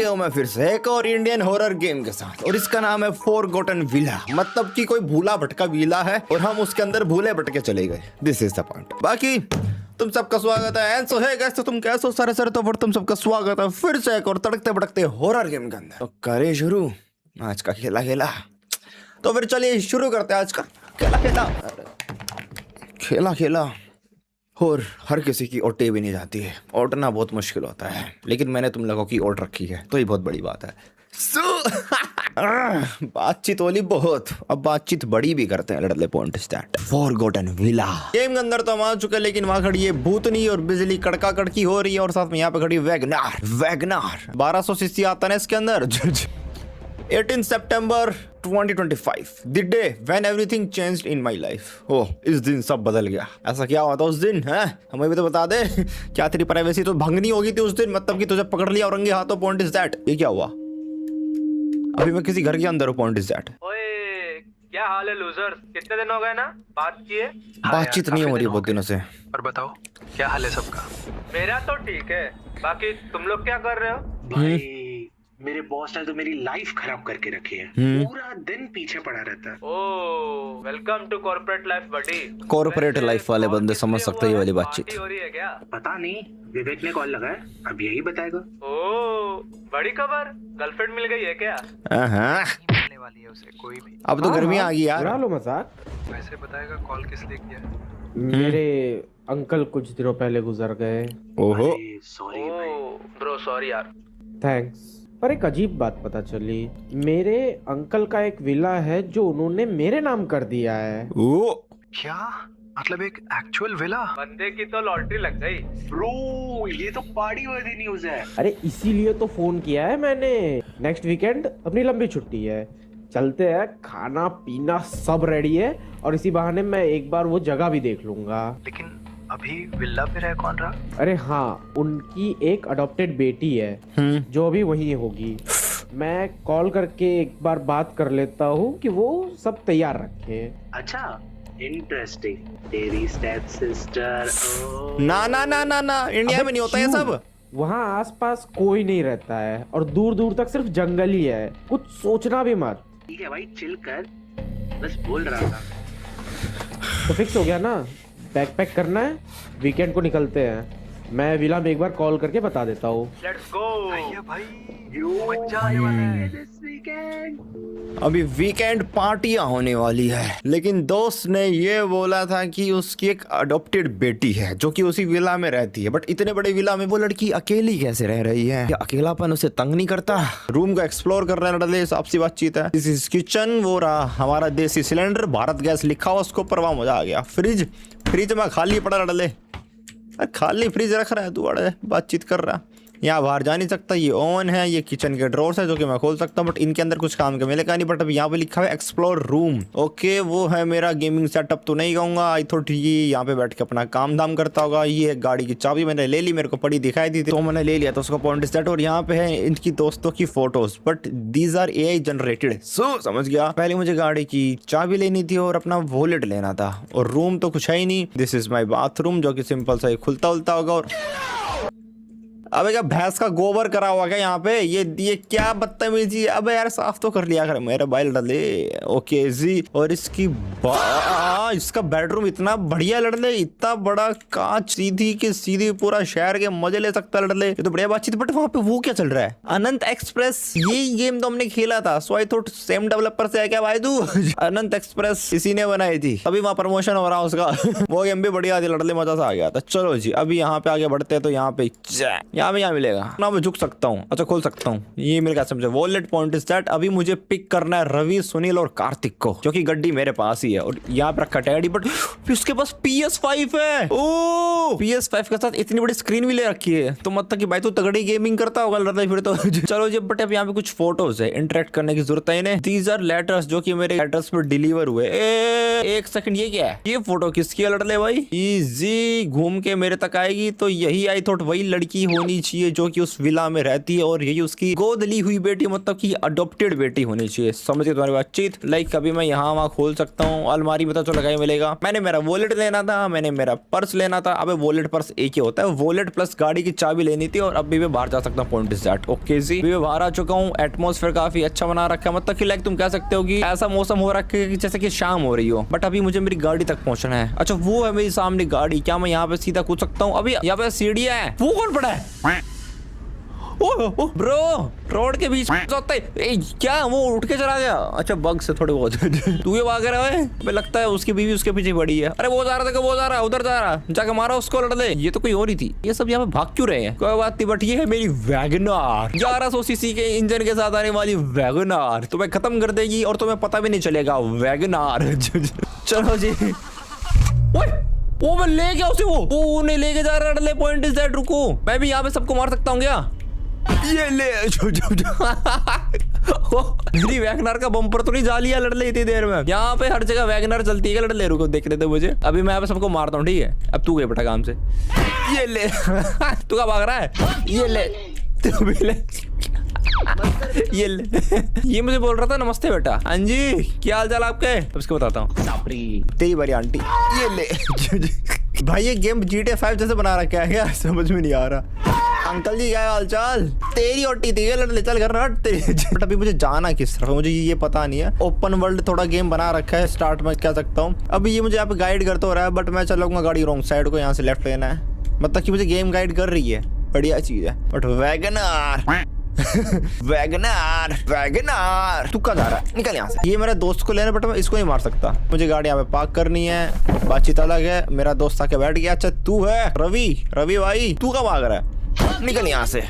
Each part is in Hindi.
हूँ मैं फिर से एक और इंडियन हॉरर गेम के साथ, और इसका नाम है फॉरगॉटन विला। मतलब कि कोई भूला भटका विला है और हम उसके अंदर भूले भटके चले गए। This is the point. बाकी तुम सबका स्वागत है। एंड सो है गाइस, तो तुम कैसे हो सारे सारे, तो फिर तुम सबका स्वागत है फिर से एक और तड़कते भड़कते हॉरर गेम के अंदर। तो करे शुरू आज का खेला। तो फिर चलिए शुरू करते हैं आज का खेला। और हर किसी की ओटे भी नहीं जाती है, ओटना बहुत मुश्किल होता है, लेकिन मैंने तुम लोगों की ओट रखी है तो ये बहुत बड़ी बात है। बातचीत वाली बहुत, अब बातचीत बड़ी भी करते हैं। लड़ले point start. Forgotten villa game के अंदर तो हम आ चुके हैं, लेकिन वहां खड़ी है भूतनी और बिजली कड़का कड़की हो रही है, और साथ में यहाँ पे खड़ी वैगनार 1200 सीसी आता है इसके अंदर। 18 सितंबर 2025, the day when everything changed in my life. Oh, इस दिन सब बदल गया। ऐसा क्या हुआ था उस दिन है, हमें भी तो बता दे। क्या तेरी प्राइवेसी तो भंगनी होगी थी उस दिन, मतलब कि तुझे पकड़ लिया औरंगे हाथों। पॉइंट इज दैट, ये क्या हुआ? अभी मैं किसी घर के अंदर हूँ। Point is that. ओए क्या हाल है लूजर? कितने दिन हो गए ना बात किए? बातचीत नहीं हो रही बहुत दिनों से। और बताओ क्या हाल है सबका? मेरा तो ठीक है, बाकी तुम लोग क्या कर रहे हो? भाई मेरे बॉस ने तो मेरी लाइफ खराब करके रखी है। पूरा दिन पीछे पड़ा रहता है। Oh, welcome to corporate life buddy. Corporate life वाले बंदे समझ सकते हैं ये वाली बातचीत। हो रही है क्या? पता नहीं, विवेक ने कॉल लगाया, अब यही बताएगा। ओह, बड़ी खबर, गर्लफ्रेंड मिल गई है क्या? हाँ, मिलने वाली है उसे कोई भी। अब तो गर्मी आ गई यार। उड़ा लो मजाक। वैसे बताएगा कॉल किस लिए किया है? मेरे अंकल कुछ दिनों पहले गुजर गए। ओहो, सॉरी भाई। ओह ब्रो, सॉरी यार। थैंक्स। पर एक अजीब बात पता चली, मेरे अंकल का एक विला है जो उन्होंने मेरे नाम कर दिया है। ओ, क्या मतलब एक एक्चुअल विला? बंदे की तो लॉटरी लग गई। ब्रो ये तो पार्टी वाली न्यूज़ है। अरे इसीलिए तो फोन किया है मैंने। नेक्स्ट वीकेंड अपनी लंबी छुट्टी है, चलते हैं, खाना पीना सब रेडी है, और इसी बहाने मैं एक बार वो जगह भी देख लूंगा। लेकिन अभी विला पे रह कौन रहा? अरे हाँ, उनकी एक अडॉप्टेड बेटी है जो अभी वहीं होगी। मैं कॉल करके एक बार बात कर लेता हूँ कि वो सब तैयार रखे। अच्छा, इंटरेस्टिंग। तेरी स्टेप सिस्टर। ना, इंडिया में नहीं होता ये सब। वहाँ आसपास कोई नहीं रहता है और दूर दूर तक सिर्फ जंगल ही है। कुछ सोचना भी मत। ठीक है भाई, चिल कर, बस बोल रहा था। तो फिक्स हो गया ना? बैग पैक करना है, वीकेंड को निकलते हैं। मैं विला में एक बार कॉल करके बता देता हूँ। लेट्स गो भैया भाई, मजा आने वाला है this weekend। अभी वीकेंड पार्टियां होने वाली है, लेकिन दोस्त ने ये बोला था कि उसकी एक अडॉप्टेड बेटी है जो कि उसी विला में रहती है। बट इतने बड़े विला में वो लड़की अकेली कैसे रह रही है? क्या अकेलापन उसे तंग नहीं करता? रूम को एक्सप्लोर कर रहे हैं, हिसाब सी बातचीत है। दिस इज किचन, वो रहा हमारा देसी सिलेंडर, भारत गैस लिखा हुआ उसके ऊपर, वहां मजा आ गया। फ्रिज में खाली पड़ा लड़ले, खाली फ्रिज रख रहा है तू, अड़े बातचीत कर रहा। यहाँ बाहर जा नहीं सकता। ये ओवन है, ये किचन के ड्रॉर्स है जो कि मैं खोल सकता हूँ, बट इनके अंदर कुछ काम का मिलेगा नहीं। बट अब यहाँ पे लिखा है एक्सप्लोर रूम। ओके, वो है मेरा गेमिंग सेटअप तो नहीं कहूँगा। आई थॉट ये यहाँ पे बैठ के अपना काम धाम करता होगा। ये गाड़ी की चाबी मैंने ले ली, मेरे को पड़ी दिखाई दी थी तो मैंने ले लिया, तो उसका पॉइंट सेट। और यहाँ पे है इनकी दोस्तों की photos, but these are AI generated. So समझ गया। पहले मुझे गाड़ी की चाबी लेनी थी और अपना वॉलेट लेना था, और रूम तो कुछ है ही नहीं। दिस इज माई बाथरूम जो कि सिंपल सा खुलता उलता होगा। और अबे क्या भैंस का गोबर करा हुआ क्या यहाँ पे? ये क्या बदतमीजी है? अबे यार साफ तो कर लिया कर मेरा बाइल डले। ओके जी। और इसका बेडरूम इतना बढ़िया लड़ले, इतना बड़ा कांच, सीधी की सीधी पूरा शहर के मजे ले सकता है लड़ले। ये तो बढ़िया बातचीत। बट वहाँ पे वो क्या चल रहा है? अनंत एक्सप्रेस, ये गेम तो हमने खेला था, सो आई थॉट सेम डेवलपर से है क्या भाई तू? अनंत एक्सप्रेस इसी ने बनाई थी, अभी वहाँ प्रमोशन हो रहा है उसका। वो गेम भी बढ़िया थी लड़ले, मजा सा आ गया था। चलो जी, अभी यहाँ पे आगे बढ़ते हैं। तो यहाँ पे यहाँ मिलेगा ना, मैं झुक सकता हूँ। अच्छा, खोल सकता हूँ। ये मिल गया समझे। Wallet point is that. अभी मुझे पिक करना है रवि, सुनील और कार्तिक को, जो कि गड्डी मेरे पास ही है। और यहाँ पे रखा टैडी, बट उसके पास PS5 है। ओ, PS5 के साथ इतनी बड़ी स्क्रीन भी ले रखी है, तो मतलब कि भाई तू तगड़ी गेमिंग करता होगा लड़ता है फिर तो। चलो जी, बट अब यहाँ पे कुछ फोटोज है, इंटरेक्ट करने की जरूरत है इन्हें। दीज आर लेटर्स जो कि मेरे एड्रेस पर डिलीवर हुए। एक सेकंड, ये क्या है? ये फोटो किसकी है लड़ले भाई? इजी घूम के मेरे तक आएगी, तो यही आई थॉट वही लड़की होनी होनी चाहिए जो कि उस विला में रहती है, और यही उसकी गोद ली हुई बेटी, मतलब कि अडॉप्टेड बेटी होनी चाहिए। समझ गए तुम्हारी बातचीत? लाइक कभी मैं यहाँ वहाँ खोल सकता हूँ, अलमारी में तो चलो क्या मिलेगा। मैंने मेरा वॉलेट लेना था, मैंने मेरा पर्स लेना था। अबे वॉलेट पर्स एक ही होता है, वॉलेट प्लस गाड़ी की चाबी लेनी थी, और अभी मैं बाहर जा सकता हूँ। Point is that. ओके जी, मैं बाहर आ चुका हूँ। एटमॉस्फेयर काफी अच्छा बना रखा है, मतलब कि लाइक तुम कह सकते हो कि ऐसा मौसम हो रखा है कि जैसे कि शाम हो रही हो, बट अभी मुझे मेरी गाड़ी तक पहुंचना है। अच्छा वो है मेरी सामने गाड़ी, क्या मैं यहाँ पे सीधा कूद सकता हूँ? अभी यहाँ पे सीढ़ियाँ है। वो कौन पड़ा है? ओ ब्रो, रोड के बीच क्या वो उठ के चला गया? अच्छा बग से थोड़े बहुत तू ये भाग रहा है। हमें लगता है उसकी बीवी उसके पीछे पड़ी है। अरे वो जा रहा था, वो जा रहा है, उधर जा रहा, जाके मारा उसको, लड़ दे। ये तो कोई और ही थी। ये सब यहाँ पे भाग क्यों रहे हैं? कोई बात नहीं, बट ये है मेरी वैगनार, 1100 सीसी के इंजन के साथ आने वाली वैगनार। तुम्हें खत्म कर देगी और तुम्हें पता भी नहीं चलेगा। वैगनार चलो जी। वो मैं ले गया उसे, वो नहीं लेके जा रहा है। Point is that. रुको, मैं भी यहाँ पे सबको मार सकता हूँ क्या? ये ले जो मेरी वैगनार का बम्पर तो नहीं जा लिया लड़ले इतनी देर में? यहाँ पे हर जगह वैगनार चलती है क्या लड़ले? रुको देख लेते मुझे। अभी मैं यहाँ पे सबको मारता हूँ, ठीक है? अब तू गए बेटा काम से। ये ले तू क्या भाग रहा है? ये ले तू भी ले। ये ले ये मुझे बोल रहा था नमस्ते बेटा। हाँ जी, क्या हाल चाल आपके? अब इसको बताता हूँ। तेरी बारी आंटी। ये ले भाई, ये गेम GTA 5 जैसे बना रखा है क्या? समझ में नहीं आ रहा। अंकल जी क्या हाल चाल? तेरी ओटी थी ले चल घर हट तेरी। बट अभी मुझे जाना किस तरफ मुझे ये पता नहीं है। ओपन वर्ल्ड थोड़ा गेम बना रखा है, स्टार्ट में कह सकता हूँ। अभी ये मुझे यहाँ पे गाइड कर तो रहा है, बट मैं चलूंगा गाड़ी रॉन्ग साइड को, यहाँ से लेफ्ट लेना है। मतलब कि मुझे गेम गाइड कर रही है, बढ़िया चीज है। बट वैगनार वैगनार वैगनार तू कहाँ जा रहा है? निकल यहाँ से। ये मेरे दोस्त को लेना, बट मैं इसको नहीं मार सकता। मुझे गाड़ी यहाँ पे पार्क करनी है, बातचीत अलग है। मेरा दोस्त आके बैठ गया। अच्छा तू है रवि? रवि भाई तू कब भाग रहा है? निकल यहाँ से,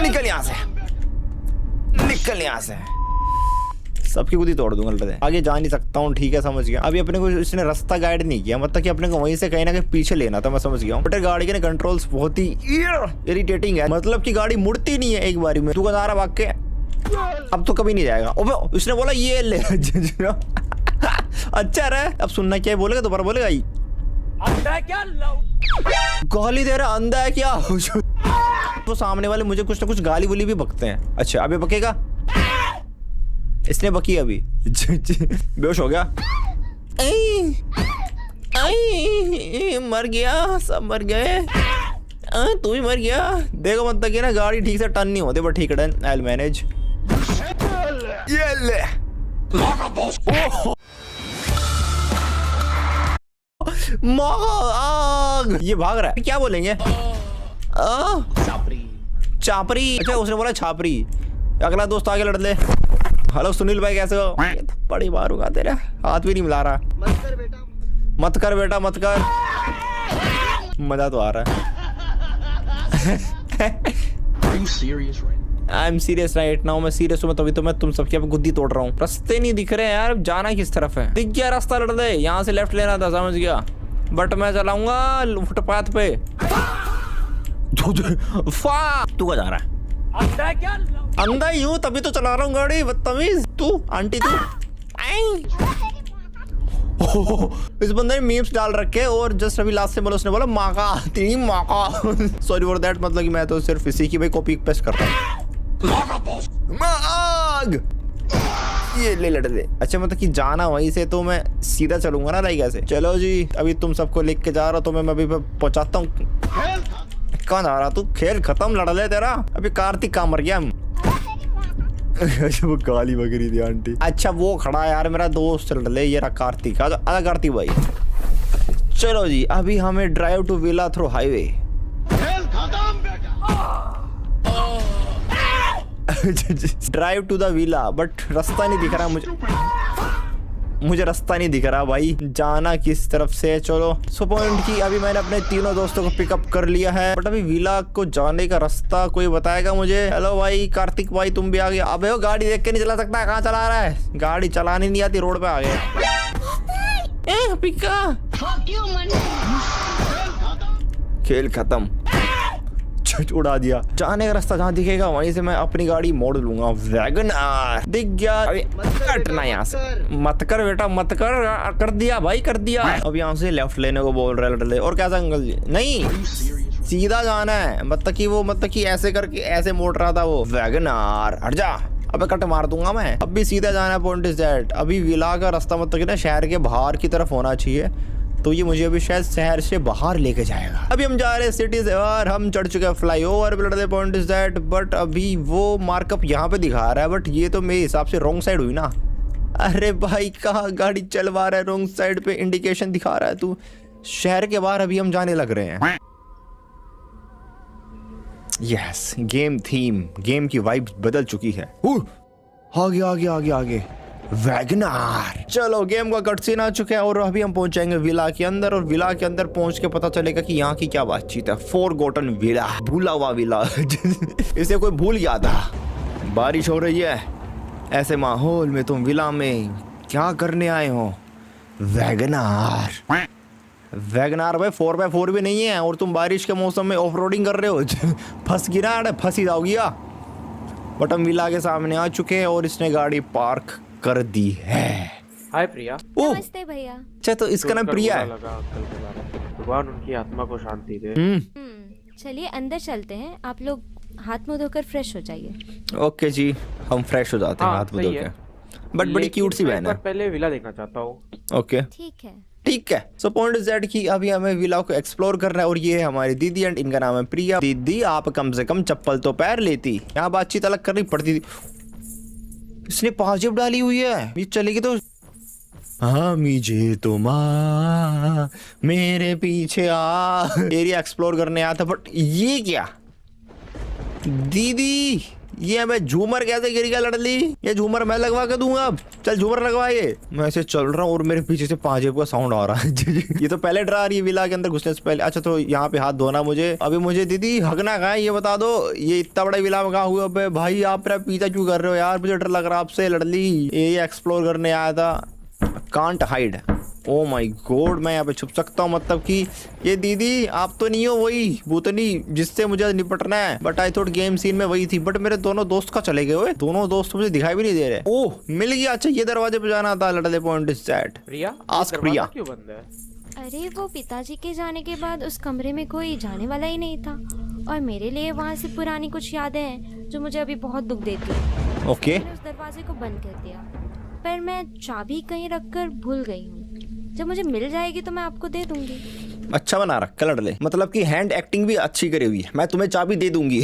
निकल यहाँ से, निकल यहाँ से। सबकी गुदी तोड़ दूंगा। आगे जा नहीं सकता हूँ, ठीक है समझ गया। अभी अपने को इसने रास्ता गाइड नहीं किया, मतलब कि अपने को वहीं से कहीं ना कहीं पीछे लेना था। मैं समझ गया हूँ, बट गाड़ी के कंट्रोल्स बहुत ही इरिटेटिंग है। मतलब कि गाड़ी मुड़ती नहीं है एक बारी में। तू कहाँ भाग के? अब तो कभी नहीं जाएगा। ओबे उसने बोला ये ले। अच्छा रहा। अब सुनना क्या बोलेगा, दोबारा बोलेगा ही गाली दे रहा, अंधा है क्या? वो सामने वाले मुझे कुछ ना कुछ गाली बुली भी बकते हैं। अच्छा अभी बकेगा? इसने बकी अभी। बेहोश हो गया। मर गया, सब मर गए। तू भी मर गया। देखो मतलब कि ना गाड़ी ठीक से टर्न नहीं होती, बट ठीक है डन, आई विल मैनेज। ये ले आग। ये भाग रहा है, क्या बोलेंगे? चापरी। अच्छा उसने बोला छापरी। अगला दोस्त आगे लड़ ले। हेलो सुनील भाई कैसे हो? बड़ी मारूंगा तेरे, हाथ भी नहीं मिला रहा। मत कर बेटा मत कर। मजा तो आ रहा है। I am serious right now. मैं सीरियस हूँ, तभी तो मैं तुम सबके यहाँ पे गुद्दी तोड़ रहा हूँ। रास्ते नहीं दिख रहे हैं यार, जाना किस तरफ है? दिख गया रास्ता, लड़ दे। यहाँ से लेफ्ट लेना था, समझ गया, बट मैं चलाऊंगा फुटपाथ पे। तू क्या जा रहा है? अंधा ही हूँ तभी तो चला रहा हूँ गाड़ी, बदतमीज। तू आंटी तू। इस बंदे ने मीम्स डाल रखे, और जस्ट अभी लास्ट से बोला उसने बोला माँ का तेरी माँ का। सॉरी फॉर दैट, मतलब कि मैं तो सिर्फ इसी की भाई कॉपी पेस्ट करता हूँ। ये ले लड़ दे। अच्छा मतलब कि जाना वहीं से, तो मैं सीधा चलूंगा ना लाइक ऐसे। चलो जी अभी तुम सबको लिख के जा रहा हूँ, तो मैं अभी पहुंचाता हूँ। कहाँ जा रहा तू? खेल खत्म, लड़ ले तेरा। अभी कार्तिक कहाँ मर गया? वो गाली बक रही थी आंटी। अच्छा वो खड़ा है यार मेरा दोस्त, लड़ ले। ये रहा कार्तिक। आजा कार्तिक भाई। चलो जी अभी हमें drive to villa through highway. Drive to the villa, but रास्ता नहीं दिख रहा मुझे रास्ता नहीं दिख रहा भाई, जाना किस तरफ से? चलो सो पॉइंट की अभी मैंने अपने तीनों दोस्तों को पिकअप कर लिया है, बट अभी विला को जाने का रास्ता कोई बताएगा मुझे? हेलो भाई कार्तिक भाई तुम भी आ गए? अबे वो गाड़ी देख के नहीं चला सकता, कहाँ चला रहा है? गाड़ी चलानी नहीं आती, रोड पे आ गए। पिका खेल खत्म, उड़ा दिया। जाने का रास्ता जहाँ दिखेगा वहीं से मैं अपनी गाड़ी मोड़ लूंगा। वैगनार दिख गया। कटना यहाँ से, मत कर बेटा मत कर दिया भाई, कर दिया। अब यहाँ से लेफ्ट लेने को बोल रहे। और कैसा अंकल जी? नहीं सीधा जाना है, मतलब कि ऐसे करके ऐसे मोड़ रहा था वो। वैगनार हट जा, अबे कट मार दूंगा मैं। अब भी सीधा जाना है, पॉइंट इज दैट। अभी विला का रास्ता मतलब कि ना शहर के बाहर की तरफ होना चाहिए, तो ये मुझे अभी शायद शहर से बाहर लेके जाएगा। अभी हम जा रहे हैं सिटी से बाहर, हम चढ़ चुके हैं फ्लाईओवर पे, पॉइंट इज दैट। बट अभी वो मार्कअप यहाँ पे दिखा रहा है, बट ये तो मेरे हिसाब से रॉन्ग साइड हुई ना। अरे भाई कहाँ गाड़ी चलवा रहा है, रॉन्ग साइड पे इंडिकेशन दिखा रहा है तू। शहर के बाहर अभी हम जाने लग रहे हैं। यस, गेम थीम, गेम की वाइब बदल चुकी है। आगे आगे आगे आगे वैगनार। चलो गेम का कट सीन आ चुका है और अभी हम पहुंच जाएंगे विला के अंदर, और विला के अंदर पहुंच के पता चलेगा कि यहाँ की क्या बातचीत है। फॉरगॉटन विला, भूला हुआ विला। इसे कोई भूल गया था। बारिश हो रही है, ऐसे माहौल में तुम विला में क्या करने आए हो? वैगनार। वैगनार भाई 4x4 भी नहीं है, और तुम बारिश के मौसम में ऑफ रोडिंग कर रहे हो। फंस गिरा, अरे फंस ही जाओगी। बट हम विला के सामने आ चुके हैं और इसने गाड़ी पार्क कर दी है। हाय प्रिया। ओह नमस्ते भैया। अच्छा, तो इसका नाम प्रिया है। भगवान उनकी आत्मा को शांति दे। चलिए अंदर चलते हैं, आप लोग हाथ मुंह धोकर फ्रेश हो जाइए। ओके जी, हम फ्रेश हो जाते हैं हाँ, हाथ मुंह धो सही के। है। बट बड़ी क्यूट सी बहन है। पहले विला देखना चाहता हूँ। ओके ठीक है। ठीक है। सो पॉइंट इज दैट कि अभी हमें विला को एक्सप्लोर करना है, और ये है हमारी दीदी एंड इनका नाम है प्रिया। दीदी आप कम से कम चप्पल तो पैर लेती, यहाँ बातचीत अलग करनी पड़ती थी। इसने पाजेब डाली हुई है, ये चलेगी तो हाँ मुझे तो माँ मेरे पीछे आ। एरिया एक्सप्लोर करने आया था, बट ये क्या दीदी, ये हमें झूमर कैसे गिर गया लड़ली? ये झूमर मैं लगवा के दूंगा, अब चल झूमर लगवा। ये मैं ऐसे चल रहा हूँ और मेरे पीछे से पाजेब का साउंड आ रहा है। ये तो पहले डरा रही है विला के अंदर घुसने से पहले। अच्छा, तो यहाँ पे हाथ धोना मुझे। अभी मुझे दीदी हगना कहाँ है ये बता दो। ये इतना बड़ा विला में कहाँ हुआ पे भाई? आप मेरा पीछा क्यों कर रहे हो यार? मुझे डर लग रहा है आपसे लड़ली। ये एक्सप्लोर करने आया था। Can't hide. Oh my God, मैं यहाँ पे छुप सकता हूँ? मतलब कि ये दीदी आप तो नहीं हो वही भूतनी जिससे मुझे निपटना है। But I thought game scene में वही थी, बट मेरे दोनों दोस्त का चले गए हुए। दोनों दोस्त मुझे दिखाई भी नहीं दे रहे। ओह मिल गया। अच्छा, ये दरवाजे पे जाना था। लड़ले point is that. Priya, ask Priya. क्यों बंद है? अरे वो पिताजी के जाने के बाद उस कमरे में कोई जाने वाला ही नहीं था, और मेरे लिए वहाँ से पुरानी कुछ यादें हैं जो मुझे अभी बहुत दुख देती है। ओके। मैंने उस दरवाजे को बंद कर दिया, पर मैं चाबी कहीं रखकर भूल गई हूँ। जब मुझे मिल जाएगी तो मैं आपको दे दूंगी। अच्छा बना रखा लड़ले, मतलब कि हैंड एक्टिंग भी अच्छी करी हुई है। मैं तुम्हें चाबी दे दूंगी।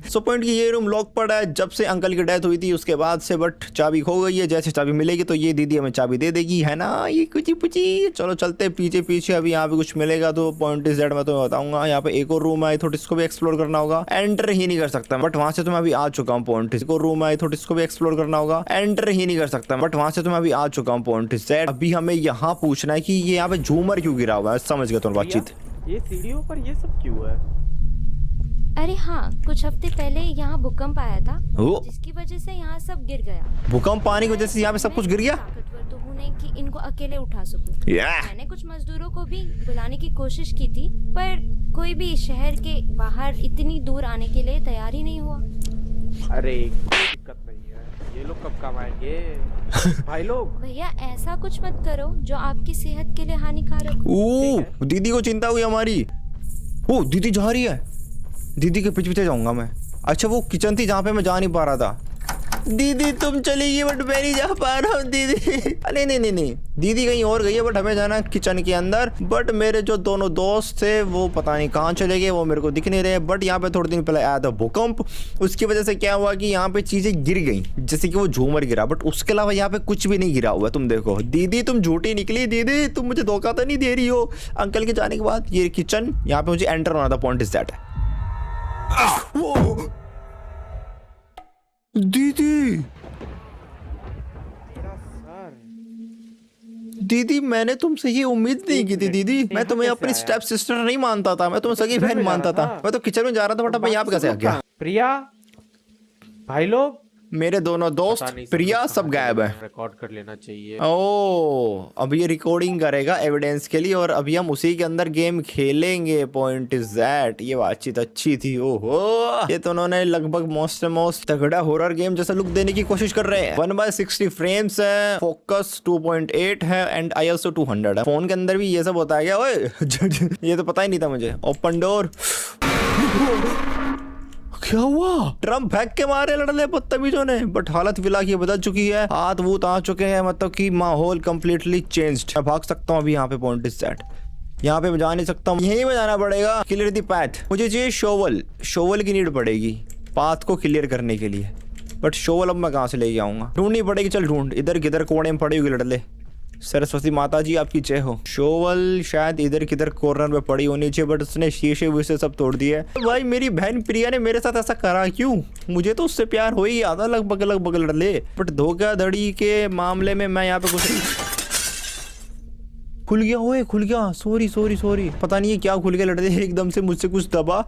सो पॉइंट की ये रूम लॉक पड़ा है जब से अंकल की डेथ हुई थी उसके बाद से, बट चाबी खो गई है। जैसे चाबी मिलेगी तो ये दीदी हमें चाबी दे देगी, है ना? ये कुछ पुची। चलो चलते पीछे पीछे। अभी यहाँ पे कुछ मिलेगा तो पॉइंट इज दैट मैं तुम्हें बताऊंगा। यहाँ पे एक और रूम है, थोड़ा इसको भी एक्सप्लोर करना होगा। एंटर ही नहीं कर सकता, बट वहां से तो मैं अभी आ चुका हूँ। पॉइंट एक और रूम है, थोड़ा इसको भी एक्सप्लोर करना होगा। एंटर ही नहीं कर सकता, बट वहां से तो मैं अभी आ चुका हूँ। पॉइंट इज दैट अभी हमें यहाँ पूछना है कि ये यहाँ पे झूमर क्यों गिरा हुआ है। समझ गया तुम्हारी बातचीत। ये सीढ़ियों पर ये सब क्यों है? अरे हाँ, कुछ हफ्ते पहले यहाँ भूकंप आया था, ओ। जिसकी वजह से यहाँ सब गिर गया। भूकंप आने की वजह से यहाँ पे सब कुछ गिर गया। ताकतवर तो हूँ नहीं कि इनको अकेले उठा सकूं। Yeah. मैंने कुछ मजदूरों को भी बुलाने की कोशिश की थी, पर कोई भी शहर के बाहर इतनी दूर आने के लिए तैयार ही नहीं हुआ। अरे कोई दिक्कत नहीं है, ये लोग कब कब आएंगे? भाई लोग भैया ऐसा कुछ मत करो जो आपकी सेहत के लिए हानिकारक हो। ओ दीदी को चिंता हुई हमारी। ओ दीदी जा रही है, दीदी के पीछे पीछे जाऊंगा मैं। अच्छा वो किचन थी जहाँ पे मैं जा नहीं पा रहा था। दीदी तुम चली गई बट मैं नहीं जा पा रहा हूँ दीदी। नहीं नहीं नहीं नहीं, दीदी कहीं और गई है, बट हमें जाना किचन के अंदर। बट मेरे जो दोनों दोस्त थे वो पता नहीं कहाँ चले गए, वो मेरे को दिख नहीं रहे। बट यहाँ पे थोड़े दिन पहले आया था भूकंप, उसकी वजह से क्या हुआ कि यहाँ पे चीजें गिर गई, जैसे कि वो झूमर गिरा। बट उसके अलावा यहाँ पे कुछ भी नहीं गिरा हुआ। तुम देखो दीदी, तुम झूठी निकली दीदी, तुम मुझे धोखा तो नहीं दे रही हो अंकल के जाने के बाद। ये किचन, यहाँ पे मुझे एंटर होना था। पॉइंट इज दैट दीदी, दीदी मैंने तुमसे ये उम्मीद नहीं की थी दीदी। मैं तुम्हें अपनी स्टेप सिस्टर नहीं मानता था, मैं तुम्हें सगी बहन मानता था। मैं तो किचन में जा रहा था, बट मैं यहाँ पे कैसे आ गया? प्रिया, भाई लोग, मेरे दोनों दोस्त प्रिया सब गायब है। रिकॉर्ड कर लेना चाहिए। ओ अब ये रिकॉर्डिंग करेगा एविडेंस के लिए, और अभी हम उसी के अंदर गेम खेलेंगे। पॉइंट इज दैट ये बातचीत अच्छी थी। ओहो, ये तो उन्होंने लगभग मोस्ट तगड़ा हॉरर गेम जैसा लुक देने की कोशिश कर रहे हैं। 1/60 फ्रेम्स है, फोकस 2.8 है एंड ISO 200 है। फोन के अंदर भी ये सब होता है क्या? ओए ये तो पता ही नहीं था मुझे। Open door. क्या हुआ? ड्रम फेंक के मारे लड़ले बदतमीजों ने। बट हालत विला की बदल चुकी है, हाथ वूत आ चुके हैं, मतलब कि माहौल कंप्लीटली चेंज्ड। मैं भाग सकता हूँ अभी यहाँ पे, पॉइंट इज सेट। यहाँ पे मैं जा नहीं सकता हूँ, यहीं पे जाना पड़ेगा। Clear the path. मुझे चाहिए शोवल, शोवल की नीड पड़ेगी पाथ को क्लियर करने के लिए। बट शोवल अब मैं कहाँ से लेके आऊंगा? ढूंढनी पड़ेगी। चल ढूंढ, इधर किधर कोने में पड़ी हुई लड़ले। सरस्वती माता जी आपकी जय हो। शोवल शायद इधर किधर कॉर्नर में पड़ी होनी चाहिए, बट उसने शीशे वैसे सब तोड़ दिए। भाई मेरी बहन प्रिया ने मेरे साथ ऐसा करा क्यों? मुझे तो उससे प्यार हो ही आता लगभग लड़ले। बट धोखाधड़ी के मामले में मैं यहाँ पे कुछ खुल गया, ओए खुल गया। सॉरी पता नहीं है क्या खुल गया लड़ले, एकदम से मुझसे कुछ दबा